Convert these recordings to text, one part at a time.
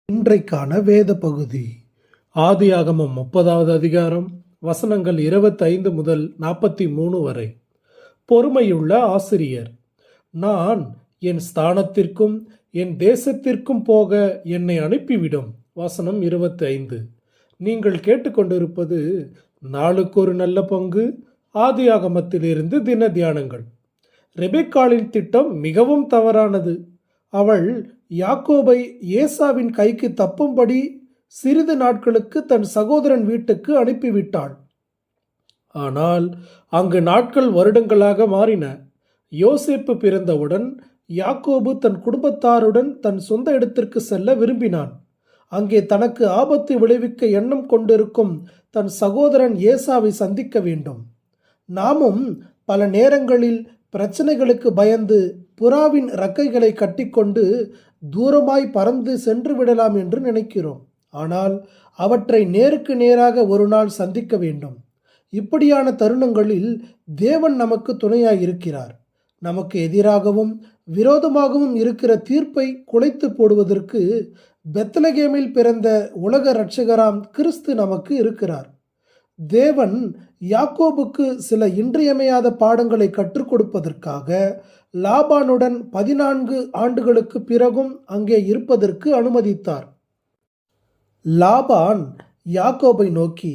இன்றைக்கான வேத பகுதி ஆதியாகமம் 30வது அதிகாரம் வசனங்கள் 25 முதல் 43 வரை. பொறுமையுள்ள ஆசிரியர். நான் என் ஸ்தானத்திற்கும் என் தேசத்திற்கும் போக என்னை அனுப்பிவிடும். வசனம் 25. நீங்கள் கேட்டுக்கொண்டிருப்பது நாளுக்கு ஒரு நல்ல பங்கு ஆதியாகமத்திலிருந்து தின தியானங்கள். ரெபெக்காளின் திட்டம் மிகவும் தவறானது. அவள் யாக்கோபை ஏசாவின் கைக்கு தப்பும்படி சிறிது நாட்களுக்கு தன் சகோதரன் வீட்டுக்கு அனுப்பிவிட்டாள். ஆனால் அங்கு நாட்கள் வருடங்களாக மாறின. யோசேப்பு பிறந்தவுடன் யாக்கோபு தன் குடும்பத்தாருடன் தன் சொந்த இடத்திற்கு செல்ல விரும்பினான். அங்கே தனக்கு ஆபத்து விளைவிக்க எண்ணம் கொண்டிருக்கும் தன் சகோதரன் ஏசாவை சந்திக்க வேண்டும். நாமும் பல நேரங்களில் பிரச்சனைகளுக்கு பயந்து புறாவின் இறக்கைகளை கட்டிக்கொண்டு தூரமாய் பறந்து சென்று விடலாம் என்று நினைக்கிறோம். ஆனால் அவற்றை நேருக்கு நேராக ஒரு நாள் சந்திக்க வேண்டும். இப்படியான தருணங்களில் தேவன் நமக்கு துணையாய் இருக்கிறார். நமக்கு எதிராகவும் விரோதமாகவும் இருக்கிற தீர்ப்பை குலைத்து போடுவதற்கு பெத்லகேமில் பிறந்த உலக இரட்சகராம் கிறிஸ்து நமக்கு இருக்கிறார். தேவன் யாக்கோபுக்கு சில இன்றியமையாத பாடங்களை கற்றுக் கொடுப்பதற்காக லாபானுடன் 14 ஆண்டுகளுக்கு பிறகும் அங்கே இருப்பதற்கு அனுமதித்தார். லாபான் யாக்கோபை நோக்கி,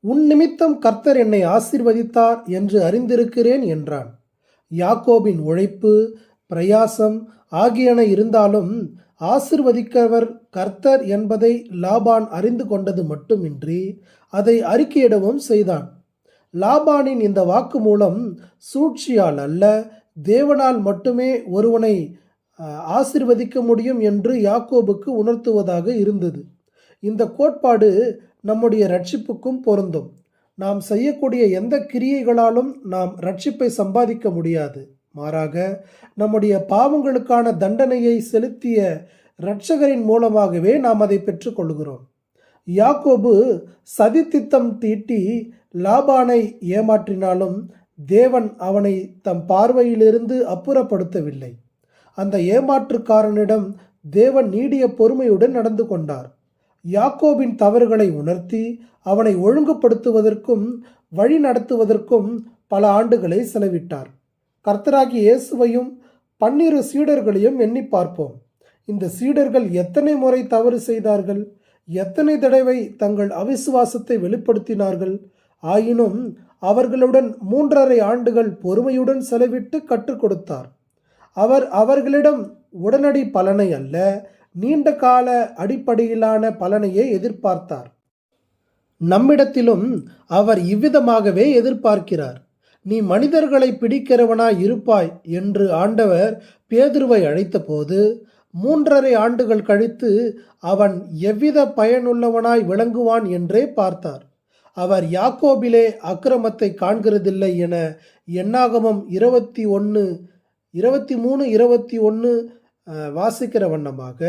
உன் நிமித்தம் கர்த்தர் என்னை ஆசீர்வதித்தார் என்று அறிந்திருக்கிறேன் என்றான். யாக்கோபின் உழைப்பு, பிரயாசம் ஆகியன இருந்தாலும் ஆசீர்வதிக்கவர் கர்த்தர் என்பதை லாபான் அறிந்து கொண்டது மட்டுமின்றி அதை அறிக்கையிடவும் செய்தான். லாபானின் இந்த வாக்கு மூலம் சூழ்ச்சியால் அல்ல, தேவனால் மட்டுமே ஒருவனை ஆசீர்வதிக்க முடியும் என்று யாக்கோபுக்கு உணர்த்துவதாக இருந்தது. இந்த கோட்பாடு நம்முடைய ரட்சிப்புக்கும் பொருந்தும். நாம் செய்யக்கூடிய எந்த கிரியைகளாலும் நாம் ரட்சிப்பை சம்பாதிக்க முடியாது. மாறாக நம்முடைய பாவங்களுக்கான தண்டனையை செலுத்திய இரட்சகரின் மூலமாகவே நாம் அதை பெற்றுக்கொள்கிறோம். யாக்கோபு சதித்திட்டம் தீட்டி லாபானை ஏமாற்றினாலும் தேவன் அவனை தம் பார்வையிலிருந்து அப்புறப்படுத்தவில்லை. அந்த ஏமாற்றுக்காரனிடம் தேவன் நீடிய பொறுமையுடன் நடந்து கொண்டார். யாக்கோபின் தவறுகளை உணர்த்தி அவனை ஒழுங்குபடுத்துவதற்கும் வழி நடத்துவதற்கும் பல ஆண்டுகளை செலவிட்டார். கர்த்தராகிய இயேசுவையும் 12 சீடர்களையும் எண்ணி பார்ப்போம். இந்த சீடர்கள் எத்தனை முறை தவறு செய்தார்கள்? எத்தனை தடவை தங்கள் அவிசுவாசத்தை வெளிப்படுத்தினார்கள்? ஆயினும் அவர்களுடன் 3½ ஆண்டுகள் பொறுமையுடன் செலவிட்டு கற்றுக் கொடுத்தார். அவர் அவர்களிடம் உடனடி பலனை அல்ல, நீண்ட கால அடிப்படையிலான பலனையே எதிர்பார்த்தார். நம்மிடத்திலும் அவர் இவ்விதமாகவே எதிர்பார்க்கிறார். நீ மனிதர்களை பிடிக்கிறவனாய் இருப்பாய் என்று ஆண்டவர் பேதுருவை அழைத்தபோது 3½ ஆண்டுகள் கழித்து அவன் எவ்வித பயனுள்ளவனாய் விளங்குவான் என்றே பார்த்தார். அவர் யாக்கோபிலே அக்கிரமத்தை காண்கிறதில்லை என என்னாகமம் 23:21 வாசிக்கிற வண்ணமாக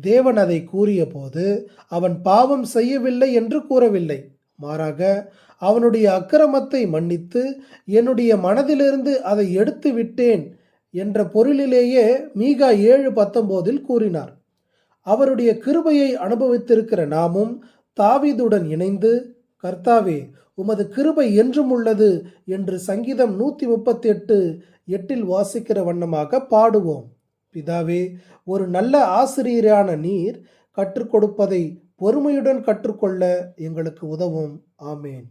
தேவன் அதை கூறிய போது அவன் பாவம் செய்யவில்லை என்று கூறவில்லை. மாறாக அவனுடைய அக்கிரமத்தை மன்னித்து என்னுடைய மனதிலிருந்து அதை எடுத்து விட்டேன் என்ற பொருளிலேயே மீகா 7:19 கூறினார். அவருடைய கிருபையை அனுபவித்திருக்கிற நாமும் தாவீதுடன் இணைந்து, கர்த்தாவே உமது கிருபை என்றும் உள்ளது என்று சங்கீதம் 138:8 வாசிக்கிற வண்ணமாக பாடுவோம். பிதாவே, ஒரு நல்ல ஆசிரியரான நீர் கற்றுக் கொடுப்பதை பொறுமையுடன் கற்றுக்கொள்ள எங்களுக்கு உதவும். ஆமேன்.